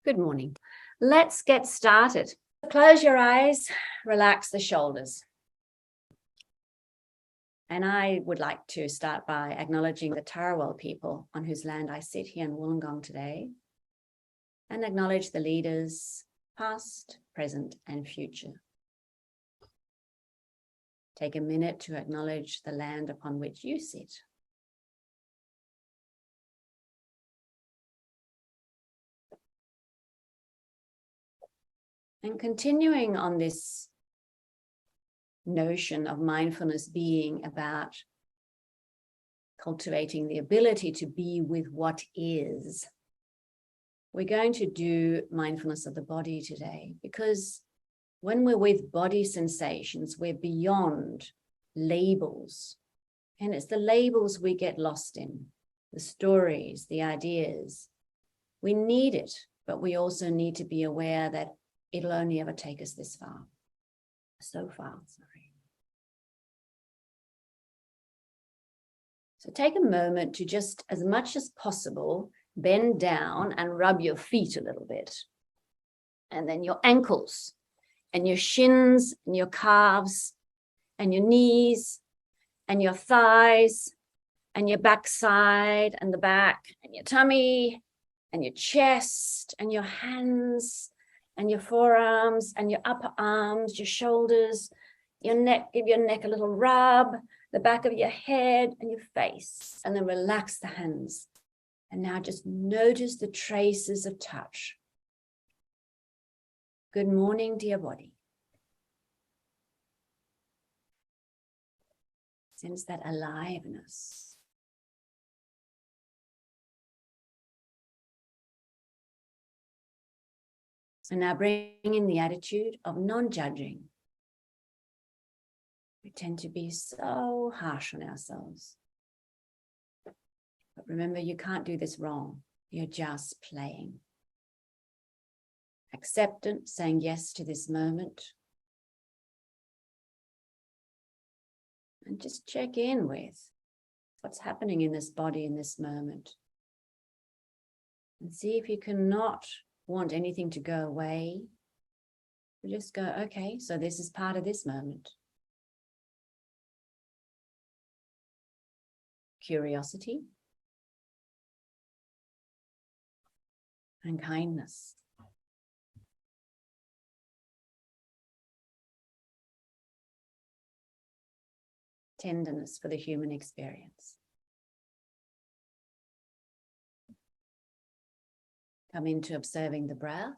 Good morning. Let's get started. Close your eyes, relax the shoulders. And I would like to start by acknowledging the Thaarup people on whose land I sit here in Wollongong today, and acknowledge the leaders, past, present, and future. Take a minute to acknowledge the land upon which you sit. And continuing on this notion of mindfulness being about cultivating the ability to be with what is, we're going to do mindfulness of the body today, because when we're with body sensations, we're beyond labels. And it's the labels we get lost in, the stories, the ideas. We need it, but we also need to be aware that it'll only ever take us this far. So far, sorry. So take a moment to just, as much as possible, bend down and rub your feet a little bit. And then your ankles and your shins and your calves and your knees and your thighs and your backside and the back and your tummy and your chest and your hands and your forearms and your upper arms, your shoulders, your neck. Give your neck a little rub, the back of your head and your face, and then relax the hands. And now just notice the traces of touch. Good morning, dear body. Sense that aliveness. So now bring in the attitude of non-judging. We tend to be so harsh on ourselves. But remember, you can't do this wrong. You're just playing. Acceptance, saying yes to this moment. And just check in with what's happening in this body in this moment. And see if you cannot want anything to go away. You just go, okay, so this is part of this moment. Curiosity and kindness. Tenderness for the human experience. Come into observing the breath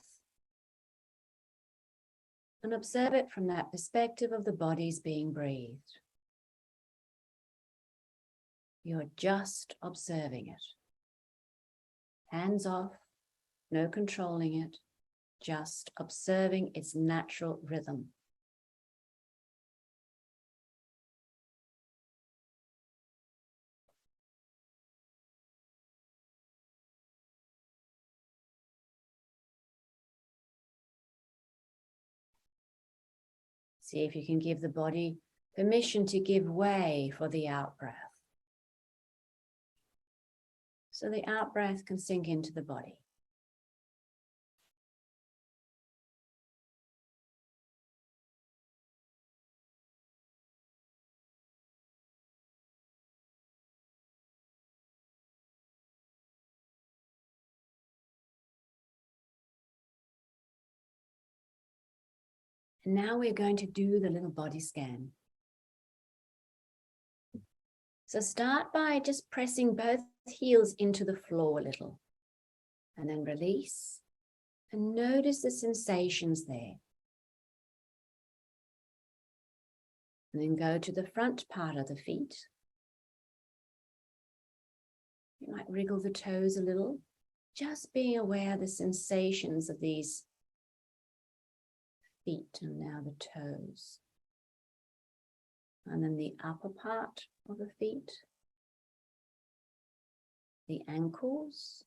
and observe it from that perspective of the body's being breathed. You're just observing it. Hands off, no controlling it, just observing its natural rhythm. See if you can give the body permission to give way for the out-breath. So the out-breath can sink into the body. And now we're going to do the little body scan. So start by just pressing both heels into the floor a little, and then release, and notice the sensations there. And then go to the front part of the feet. You might wriggle the toes a little, just being aware of the sensations of these feet and now the toes. And then the upper part of the feet, the ankles,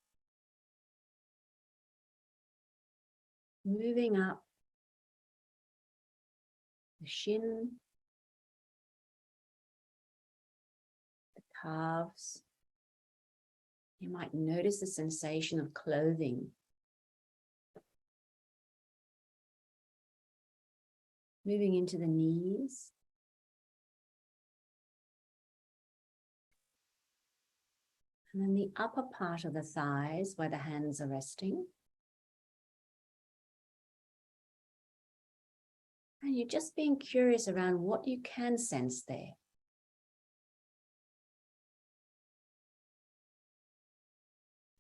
moving up the shin, the calves. You might notice the sensation of clothing moving into the knees. And then the upper part of the thighs where the hands are resting. And you're just being curious around what you can sense there.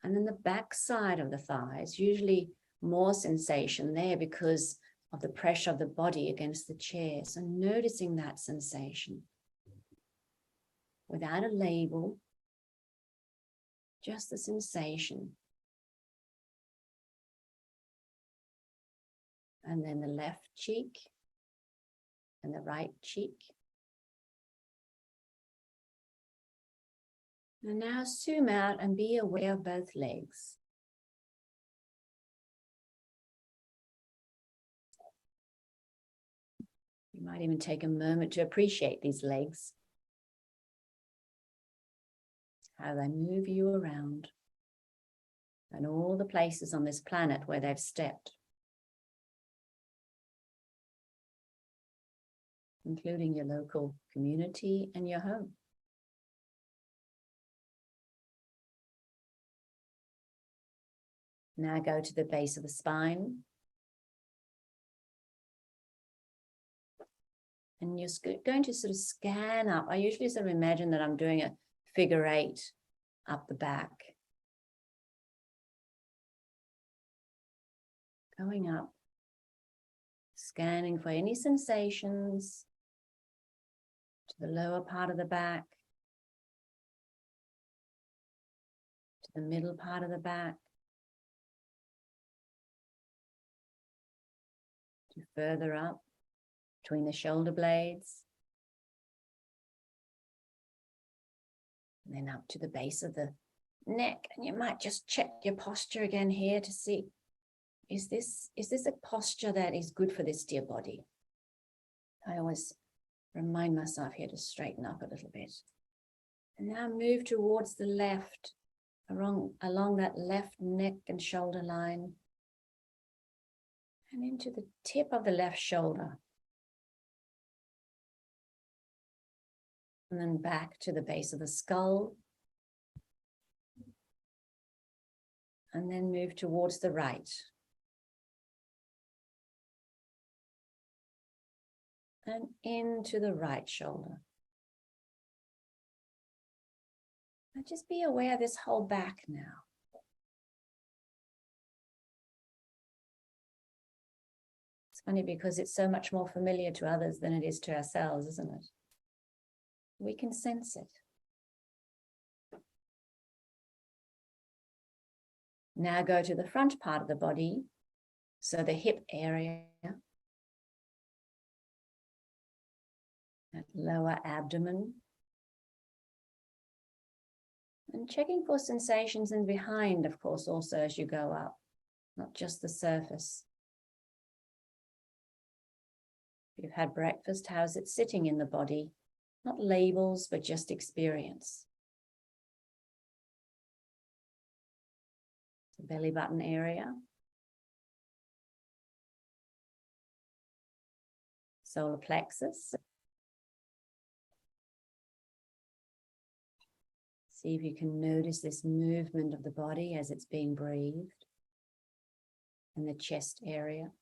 And then the back side of the thighs, usually more sensation there because of the pressure of the body against the chair. So noticing that sensation without a label, just the sensation. And then the left cheek and the right cheek. And now zoom out and be aware of both legs. You might even take a moment to appreciate these legs, how they move you around, and all the places on this planet where they've stepped, including your local community and your home. Now go to the base of the spine. And you're going to sort of scan up. I usually sort of imagine that I'm doing a figure 8 up the back. Going up, scanning for any sensations to the lower part of the back, to the middle part of the back, to further up between the shoulder blades, and then up to the base of the neck. And you might just check your posture again here to see, is this a posture that is good for this dear body? I always remind myself here to straighten up a little bit. And now move towards the left, along that left neck and shoulder line, and into the tip of the left shoulder. And then back to the base of the skull. And then move towards the right. And into the right shoulder. And just be aware of this whole back now. It's funny because it's so much more familiar to others than it is to ourselves, isn't it? We can sense it. Now go to the front part of the body, so the hip area, that lower abdomen, and checking for sensations in behind, of course, also as you go up, not just the surface. If you've had breakfast, how's it sitting in the body? Not labels, but just experience. The belly button area. Solar plexus. See if you can notice this movement of the body as it's being breathed. And the chest area.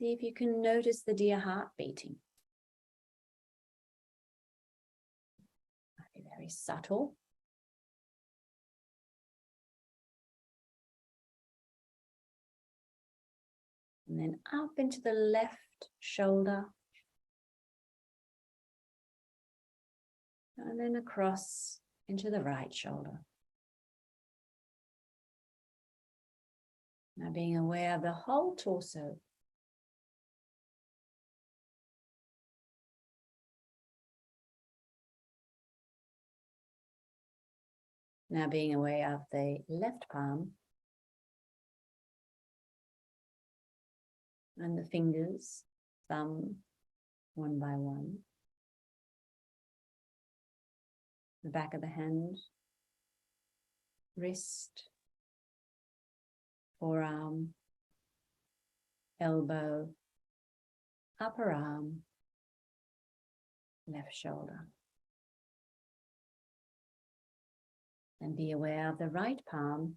See if you can notice the dear heart beating. Might be very subtle. And then up into the left shoulder. And then across into the right shoulder. Now being aware of the whole torso. Now being aware of the left palm and the fingers, thumb, one by one. The back of the hand, wrist, forearm, elbow, upper arm, left shoulder. And be aware of the right palm,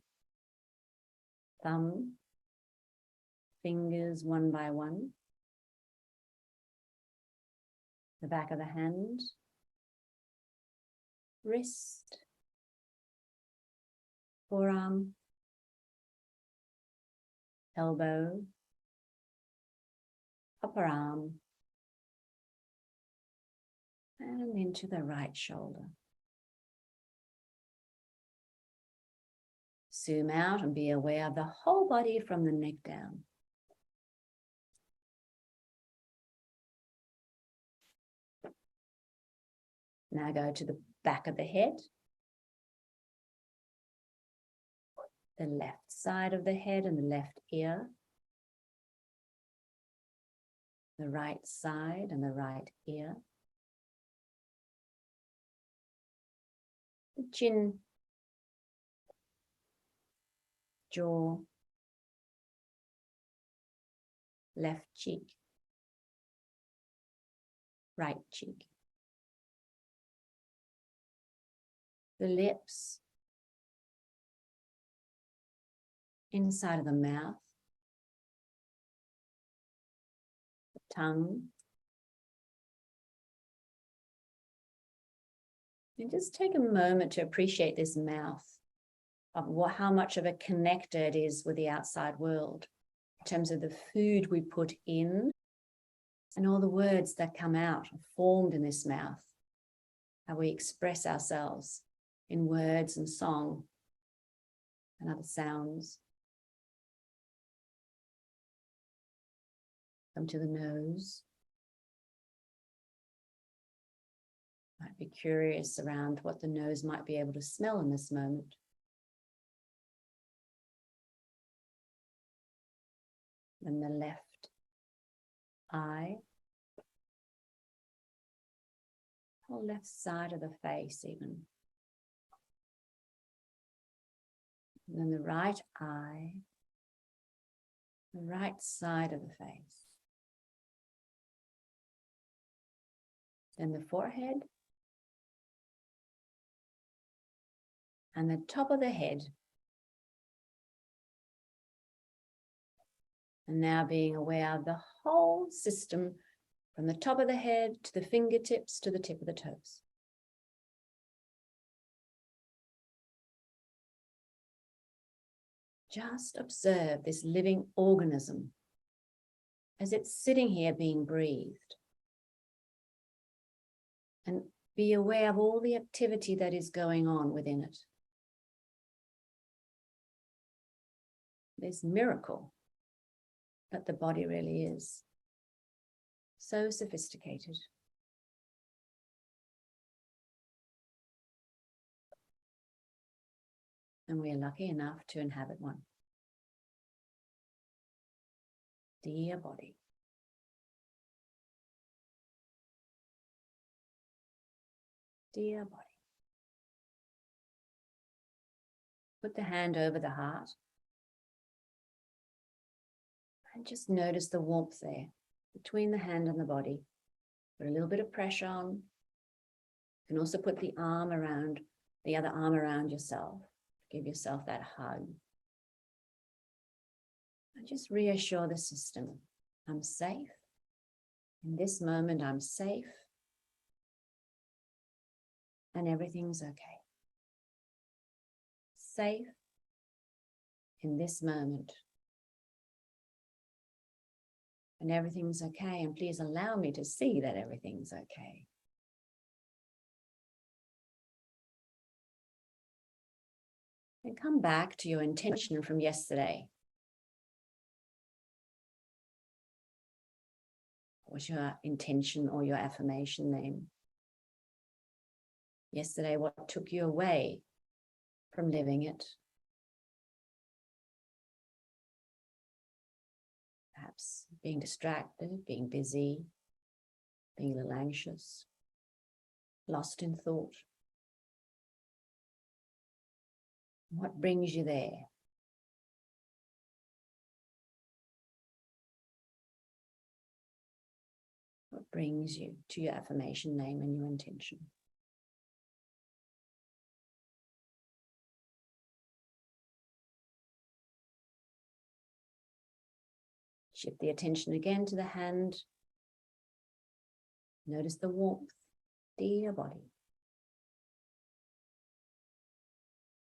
thumb, fingers one by one, the back of the hand, wrist, forearm, elbow, upper arm, and into the right shoulder. Zoom out and be aware of the whole body from the neck down. Now go to the back of the head, the left side of the head and the left ear, the right side and the right ear, the chin, jaw, left cheek, right cheek, the lips, inside of the mouth, the tongue, and just take a moment to appreciate this mouth, of how much of a connector it is with the outside world, in terms of the food we put in and all the words that come out, formed in this mouth, how we express ourselves in words and song and other sounds. Come to the nose. Might be curious around what the nose might be able to smell in this moment. And the left eye, whole left side of the face even. And then the right eye, the right side of the face. Then the forehead and the top of the head. And now being aware of the whole system from the top of the head to the fingertips to the tip of the toes. Just observe this living organism as it's sitting here being breathed. And be aware of all the activity that is going on within it. This miracle that the body really is. So sophisticated. And we are lucky enough to inhabit one. Dear body. Dear body. Put the hand over the heart. And just notice the warmth there between the hand and the body. Put a little bit of pressure on. You can also put the arm around, the other arm around yourself. Give yourself that hug. And just reassure the system. I'm safe. In this moment, I'm safe. And everything's okay. Safe in this moment. And everything's okay. And please allow me to see that everything's okay. And come back to your intention from yesterday. What's your intention or your affirmation name? Yesterday, what took you away from living it? Perhaps being distracted, being busy, being a little anxious, lost in thought. What brings you there? brings you to your affirmation name and your intention. Shift the attention again to the hand. Notice the warmth in your body.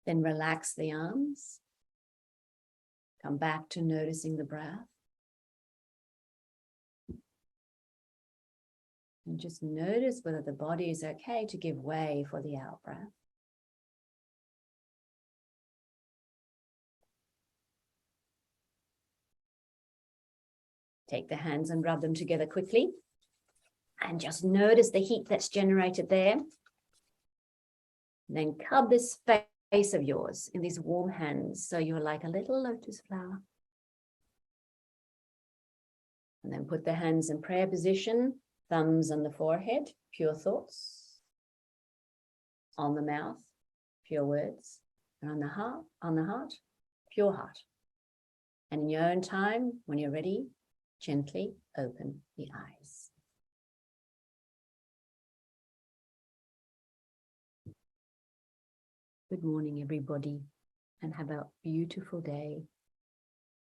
Then relax the arms. Come back to noticing the breath. And just notice whether the body is okay to give way for the out-breath. Take the hands and rub them together quickly. And just notice the heat that's generated there. And then cup this face of yours in these warm hands so you're like a little lotus flower. And then put the hands in prayer position, thumbs on the forehead, pure thoughts. On the mouth, pure words. And on the heart, pure heart. And in your own time, when you're ready, gently open the eyes. Good morning, everybody, and have a beautiful day.